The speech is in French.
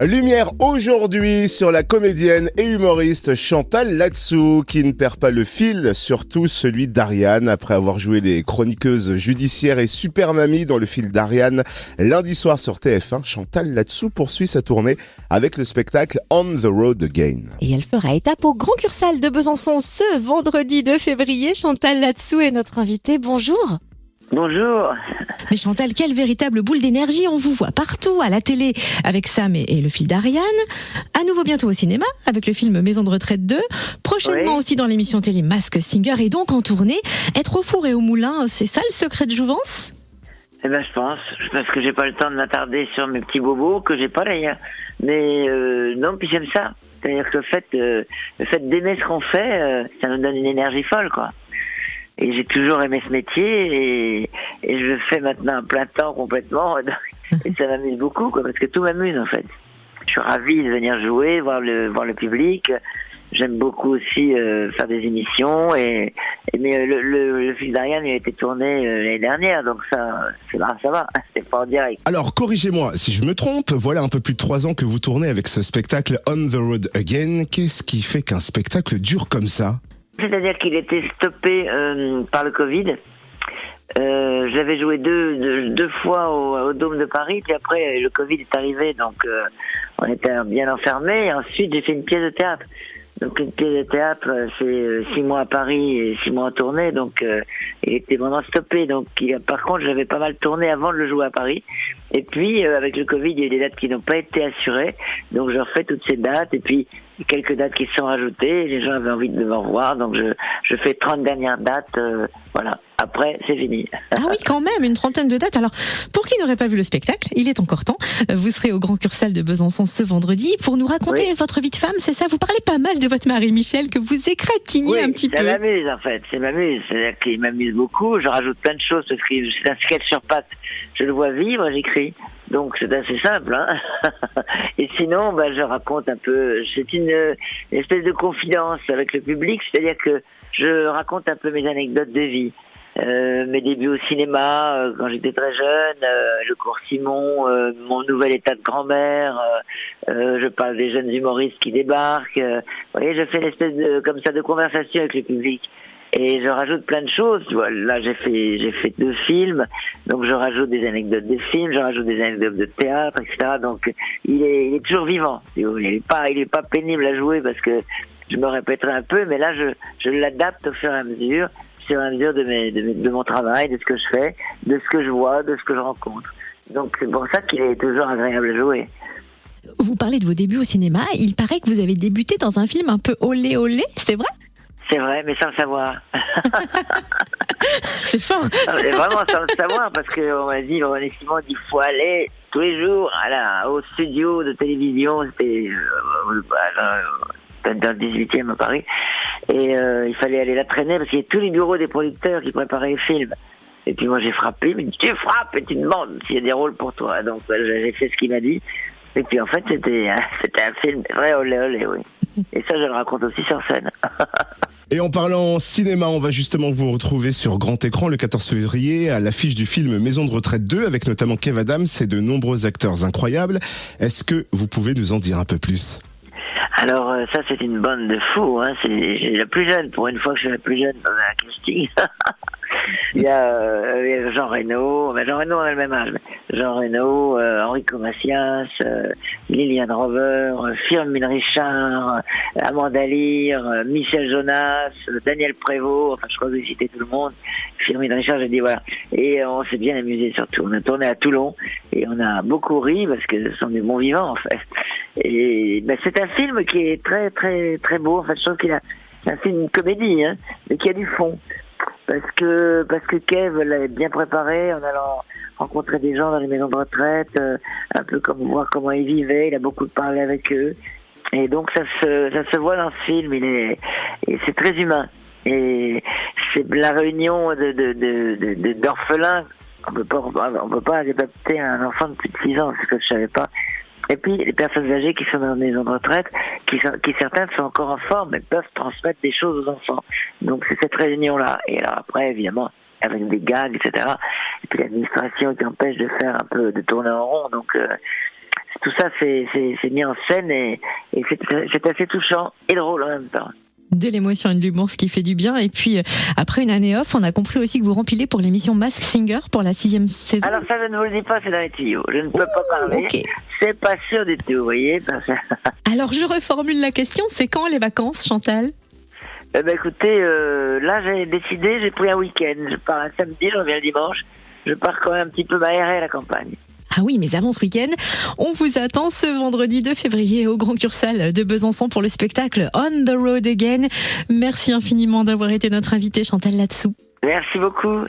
Lumière aujourd'hui sur la comédienne et humoriste Chantal Latsou qui ne perd pas le fil, surtout celui d'Ariane. Après avoir joué les chroniqueuses judiciaires et Super Mamie dans le fil d'Ariane, lundi soir sur TF1, Chantal Latsou poursuit sa tournée avec le spectacle On the Road Again. Et elle fera étape au Grand Cursal de Besançon ce vendredi 2 février. Chantal Latsou est notre invitée. Bonjour. Bonjour. Mais Chantal, quelle véritable boule d'énergie. On vous voit partout, à la télé avec Sam et le fil d'Ariane. À nouveau bientôt au cinéma avec le film Maison de retraite 2. Prochainement aussi dans l'émission télé Mask Singer et donc en tournée. Être au four et au moulin, c'est ça le secret de jouvence ? Eh ben, je pense, parce que j'ai pas le temps de m'attarder sur mes petits bobos, que j'ai pas d'ailleurs. Mais non, puis j'aime ça. C'est-à-dire que le fait d'aimer ce qu'on fait, ça nous donne une énergie folle, quoi. Et j'ai toujours aimé ce métier et je le fais maintenant à plein temps complètement et ça m'amuse beaucoup, quoi, parce que tout m'amuse en fait. Je suis ravi de venir jouer, voir le public. J'aime beaucoup aussi faire des émissions mais le fil d'Ariane il a été tourné l'année dernière, donc ça va, c'est pas en direct. Alors corrigez-moi si je me trompe, voilà un peu plus de 3 ans que vous tournez avec ce spectacle On the Road Again. Qu'est-ce qui fait qu'un spectacle dure comme ça ? C'est-à-dire qu'il était stoppé par le Covid. J'avais joué deux fois au Dôme de Paris, puis après le Covid est arrivé, donc on était bien enfermés. Et ensuite j'ai fait une pièce de théâtre. Donc une pièce de théâtre, c'est 6 mois à Paris et 6 mois en tournée, donc il était vraiment stoppé. Donc par contre j'avais pas mal tourné avant de le jouer à Paris. Et puis avec le Covid, il y a des dates qui n'ont pas été assurées, donc je refais toutes ces dates et puis quelques dates qui se sont rajoutées. Les gens avaient envie de me revoir, donc je fais 30 dernières dates. Voilà. Après, c'est fini. Ah oui, quand même, une 30aine de dates. Alors, pour qui n'aurait pas vu le spectacle, il est encore temps. Vous serez au Grand Cursal de Besançon ce vendredi pour nous raconter votre vie de femme, c'est ça ? Vous parlez pas mal de votre mari Michel, que vous égratignez un petit peu. Ça m'amuse en fait, c'est-à-dire qu'il m'amuse beaucoup. Je rajoute plein de choses parce que c'est un sketch sur pattes. Je le vois vivre, j'écris. Donc c'est assez simple, hein. Et sinon, je raconte un peu. C'est une espèce de confidence avec le public, c'est-à-dire que je raconte un peu mes anecdotes de vie, mes débuts au cinéma quand j'étais très jeune, le cours Simon, mon nouvel état de grand-mère. Je parle des jeunes humoristes qui débarquent. Vous voyez, je fais une espèce de conversation avec le public. Et je rajoute plein de choses. Là, j'ai fait 2 films, donc je rajoute des anecdotes de films, je rajoute des anecdotes de théâtre, etc. Donc, il est toujours vivant. Il est pas pénible à jouer parce que je me répéterai un peu, mais là, je l'adapte au fur et à mesure de mon travail, de ce que je fais, de ce que je vois, de ce que je rencontre. Donc, c'est pour ça qu'il est toujours agréable à jouer. Vous parlez de vos débuts au cinéma. Il paraît que vous avez débuté dans un film un peu olé olé, c'est vrai ? C'est vrai, mais sans le savoir. C'est fort. C'est vraiment sans le savoir, parce qu'on m'a dit, René Simon, il faut aller tous les jours au studio de télévision, c'était dans le 18e à Paris, et il fallait aller la traîner, parce qu'il y a tous les bureaux des producteurs qui préparaient les films. Et puis moi j'ai frappé, il m'a dit, tu frappes et tu demandes s'il y a des rôles pour toi. Donc j'ai fait ce qu'il m'a dit. Et puis en fait c'était un film vrai olé olé, oui. Et ça je le raconte aussi sur scène. Et en parlant cinéma, on va justement vous retrouver sur grand écran le 14 février à l'affiche du film Maison de retraite 2 avec notamment Kev Adams et de nombreux acteurs incroyables. Est-ce que vous pouvez nous en dire un peu plus ? Alors ça c'est une bande de fous, hein. C'est la plus jeune, pour une fois que je suis la plus jeune dans un casting. Il y a Jean Reno, Jean Reno a le même âge. Jean Reno, Enrico Macias, Liliane Rover, Firmin Richard, Amanda Lear, Michel Jonas, Daniel Prévost, enfin je crois que j'ai cité tout le monde. Firmin Richard, j'ai dit voilà. Et on s'est bien amusé surtout. On a tourné à Toulon et on a beaucoup ri parce que ce sont des bons vivants en fait. Et c'est un film qui est très très très beau. En fait, je trouve qu'il a c'est un film une comédie, hein, mais qui a du fond. Parce que Kev l'avait bien préparé en allant rencontrer des gens dans les maisons de retraite, un peu comme voir comment ils vivaient. Il a beaucoup parlé avec eux, et donc ça se voit dans ce film. Et c'est très humain. Et c'est la réunion d'orphelins. On peut pas adopter un enfant de plus de 6 ans, c'est ce que je savais pas. Et puis les personnes âgées qui sont dans les maisons de retraite, qui certaines sont encore en forme, mais peuvent transmettre des choses aux enfants. Donc c'est cette réunion-là. Et alors après, évidemment, avec des gags, etc. Et puis l'administration qui empêche de faire un peu de tourner en rond. Donc tout ça c'est mis en scène et c'est assez touchant et drôle en même temps. De l'émotion et de l'humour, ce qui fait du bien. Et puis, après une année off, on a compris aussi que vous remplissez pour l'émission Masked Singer pour la 6e saison. Alors ça, je ne vous le dis pas, c'est dans les tuyaux. Je ne peux pas parler. Ok. C'est pas sûr du tout, vous voyez. Alors, je reformule la question. C'est quand les vacances, Chantal ? Écoutez, là, j'ai décidé, j'ai pris un week-end. Je pars un samedi, je reviens le dimanche. Je pars quand même un petit peu m'aérer à la campagne. Ah oui, mais avant ce week-end, on vous attend ce vendredi 2 février au Grand Cursal de Besançon pour le spectacle On the Road Again. Merci infiniment d'avoir été notre invitée, Chantal Latsou. Merci beaucoup.